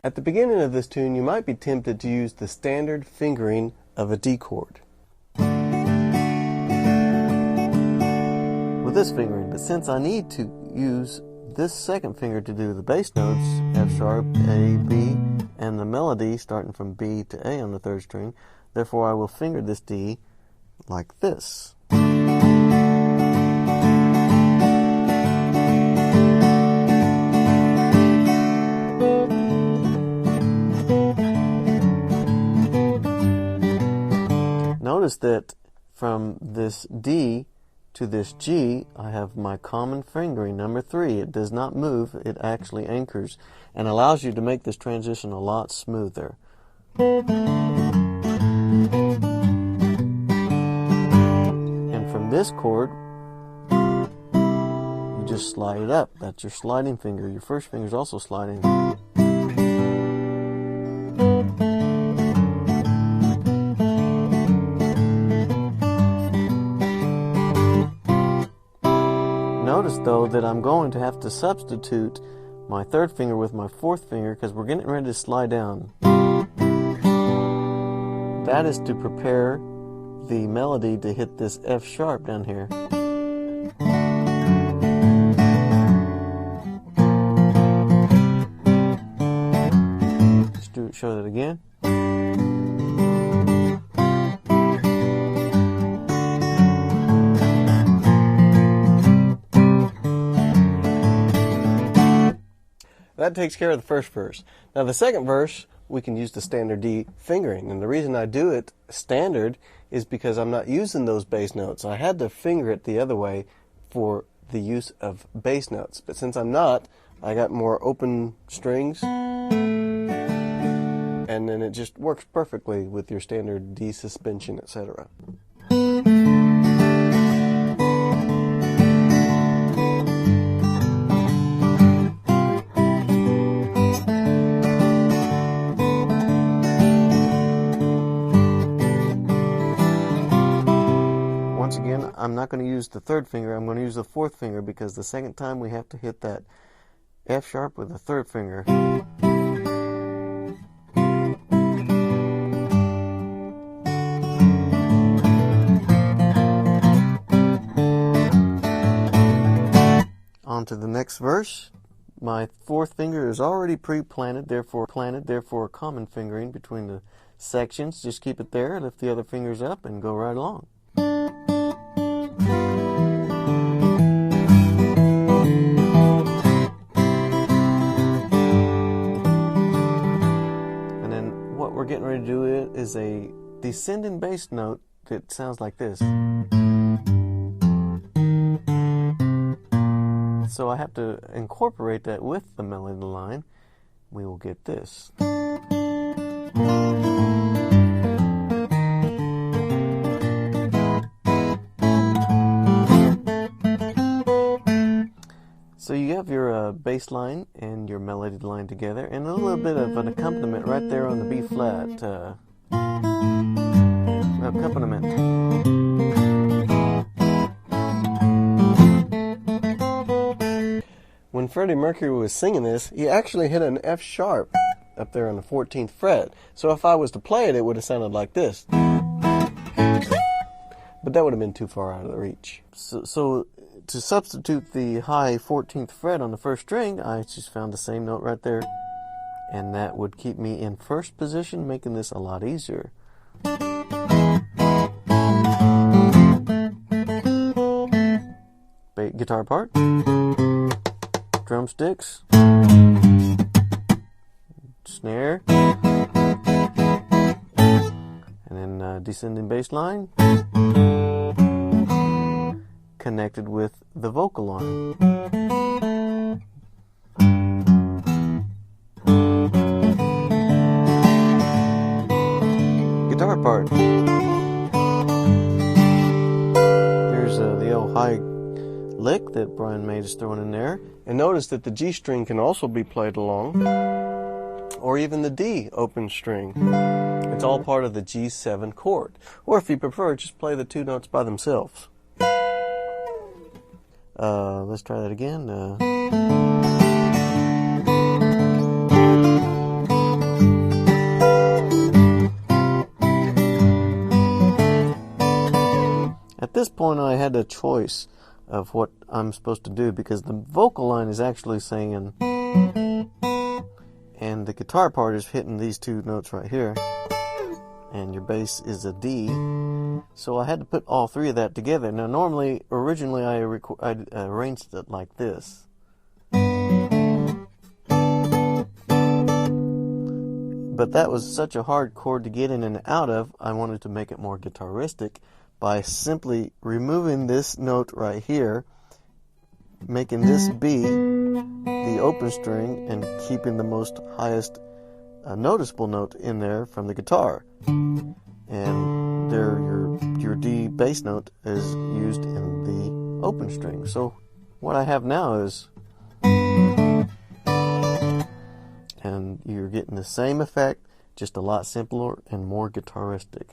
At the beginning of this tune, you might be tempted to use the standard fingering of a D chord with this fingering, but since I need to use this second finger to do the bass notes, F sharp, A, B, and the melody starting from B to A on the third string, therefore I will finger this D like this. Notice that from this D to this G, I have my common fingering, number 3. It does not move, it actually anchors and allows you to make this transition a lot smoother. And from this chord, you just slide it up. That's your sliding finger. Your first finger is also sliding. Notice though that I'm going to have to substitute my third finger with my fourth finger because we're getting ready to slide down. That is to prepare the melody to hit this F sharp down here. Let's show that again. That takes care of the first verse. Now the second verse, we can use the standard D fingering. And the reason I do it standard is because I'm not using those bass notes. I had to finger it the other way for the use of bass notes. But since I'm not, I got more open strings. And then it just works perfectly with your standard D suspension, etc. Once again, I'm not going to use the third finger, I'm going to use the fourth finger because the second time we have to hit that F sharp with the third finger. On to the next verse. My fourth finger is already pre-planted, therefore a common fingering between the sections. Just keep it there, lift the other fingers up, and go right along. And then what we're getting ready to do is a descending bass note that sounds like this. So I have to incorporate that with the melody line. We will get this. So you have your bass line and your melody line together, and a little bit of an accompaniment right there on the B flat. Accompaniment. When Freddie Mercury was singing this, he actually hit an F sharp up there on the 14th fret. So if I was to play it, it would have sounded like this. But that would have been too far out of the reach. So to substitute the high 14th fret on the first string, I just found the same note right there. And that would keep me in first position, making this a lot easier. Guitar part. Drumsticks, snare, and then descending bass line connected with the vocal line. Guitar part. There's the old high lick that Brian May is throwing in there. And notice that the G string can also be played along, or even the D open string. It's all part of the G7 chord. Or if you prefer, just play the two notes by themselves. Let's try that again. this point I had a choice of what I'm supposed to do, because the vocal line is actually singing and the guitar part is hitting these two notes right here, and your bass is a D. So I had to put all three of that together. Now originally I arranged it like this. But that was such a hard chord to get in and out of, I wanted to make it more guitaristic by simply removing this note right here, making this B the open string, and keeping the most highest noticeable note in there from the guitar. And there your D bass note is used in the open string. So what I have now is, and you're getting the same effect, just a lot simpler and more guitaristic.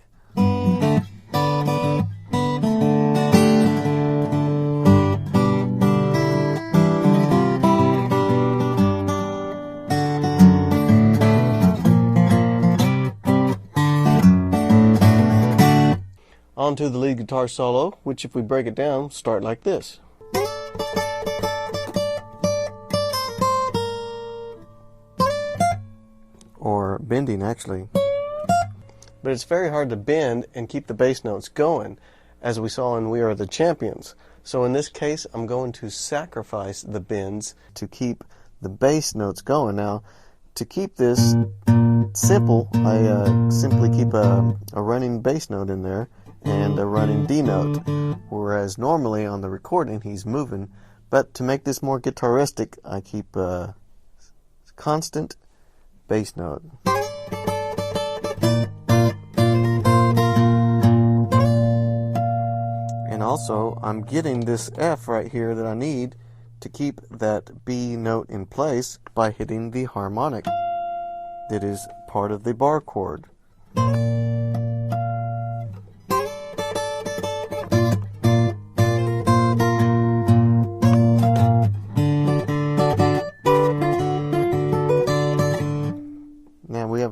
On to the lead guitar solo, which if we break it down, start like this. Or bending, actually. But it's very hard to bend and keep the bass notes going, as we saw in We Are the Champions. So in this case, I'm going to sacrifice the bends to keep the bass notes going. Now, to keep this simple, I simply keep a running bass note in there and a running D note, whereas normally on the recording he's moving. But to make this more guitaristic, I keep a constant bass note. And also I'm getting this F right here that I need to keep that B note in place by hitting the harmonic that is part of the bar chord.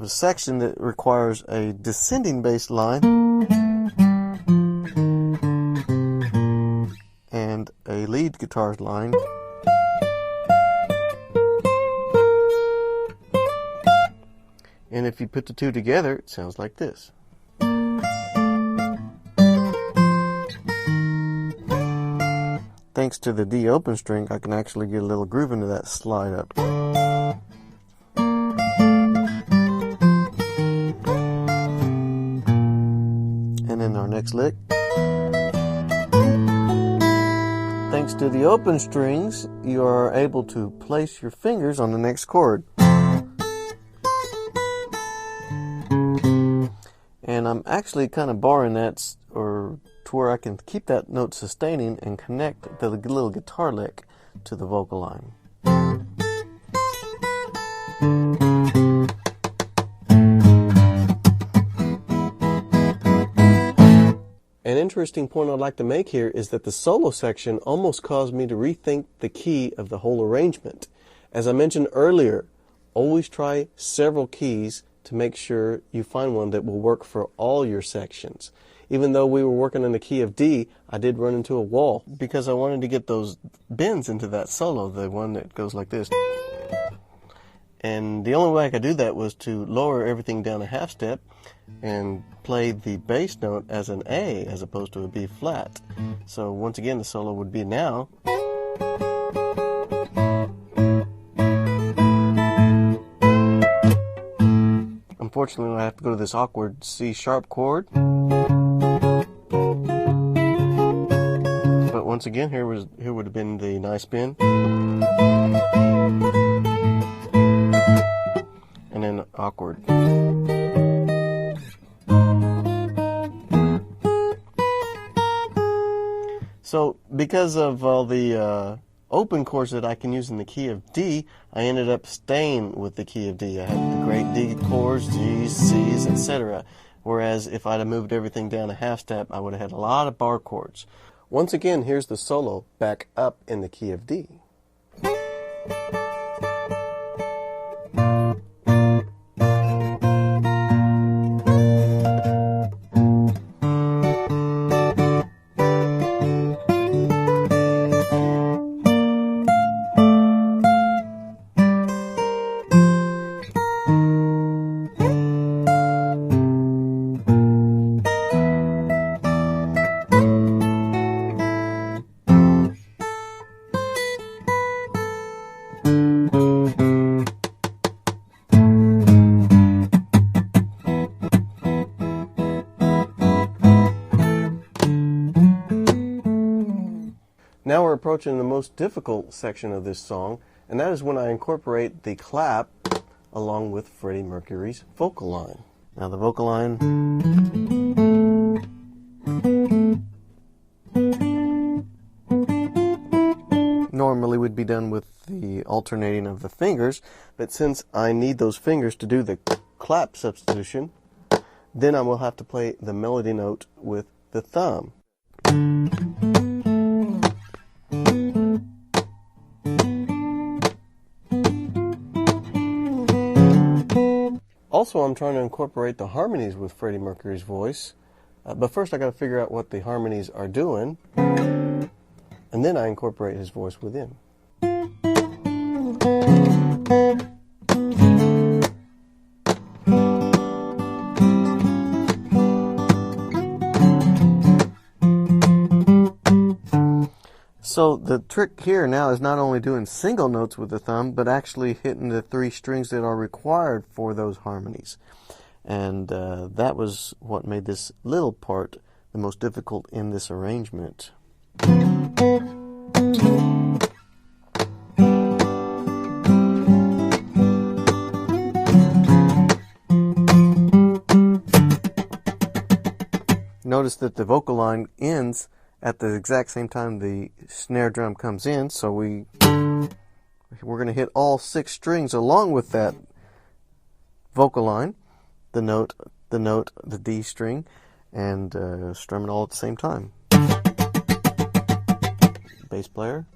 A section that requires a descending bass line and a lead guitar line, and if you put the two together, it sounds like this. Thanks to the D open string, I can actually get a little groove into that slide up. Next lick. Thanks to the open strings, you are able to place your fingers on the next chord. And I'm actually kind of barring that, or to where I can keep that note sustaining and connect the little guitar lick to the vocal line. An interesting point I'd like to make here is that the solo section almost caused me to rethink the key of the whole arrangement. As I mentioned earlier, always try several keys to make sure you find one that will work for all your sections. Even though we were working in the key of D, I did run into a wall because I wanted to get those bends into that solo, the one that goes like this. And the only way I could do that was to lower everything down a half step and play the bass note as an A as opposed to a B flat. So once again, the solo would be now. Unfortunately, I have to go to this awkward C sharp chord. But once again, here would have been the nice bend. And then awkward. So because of all the open chords that I can use in the key of D, I ended up staying with the key of D. I had the great D chords, G's, C's, etc. Whereas if I'd have moved everything down a half step, I would have had a lot of bar chords. Once again, here's the solo back up in the key of D. Now we're approaching the most difficult section of this song, and that is when I incorporate the clap along with Freddie Mercury's vocal line. Now the vocal line normally would be done with the alternating of the fingers, but since I need those fingers to do the clap substitution, then I will have to play the melody note with the thumb. Also, I'm trying to incorporate the harmonies with Freddie Mercury's voice, but first I got to figure out what the harmonies are doing, and then I incorporate his voice within. So the trick here now is not only doing single notes with the thumb, but actually hitting the 3 strings that are required for those harmonies. And that was what made this little part the most difficult in this arrangement. Notice that the vocal line ends at the exact same time the snare drum comes in, so we're going to hit all 6 strings along with that vocal line, the note, the D string, and strum it all at the same time. Bass player.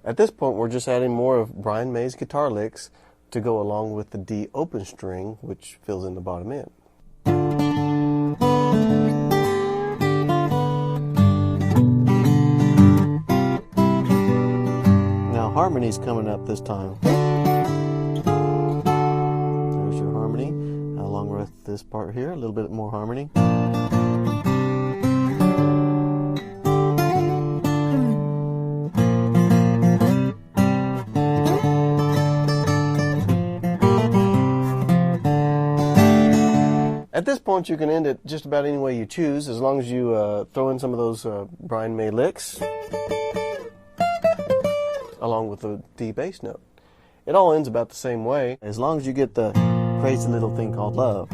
At this point, we're just adding more of Brian May's guitar licks to go along with the D open string, which fills in the bottom end. Now harmony's coming up this time. There's your harmony, along with this part here, a little bit more harmony. At this point, you can end it just about any way you choose, as long as you throw in some of those Brian May licks, along with the D bass note. It all ends about the same way, as long as you get the crazy little thing called love.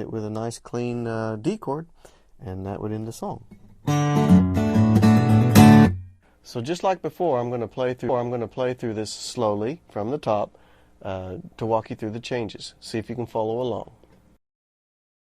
With a nice clean D chord, and that would end the song. So just like before, I'm going to play through this slowly from the top to walk you through the changes. See if you can follow along.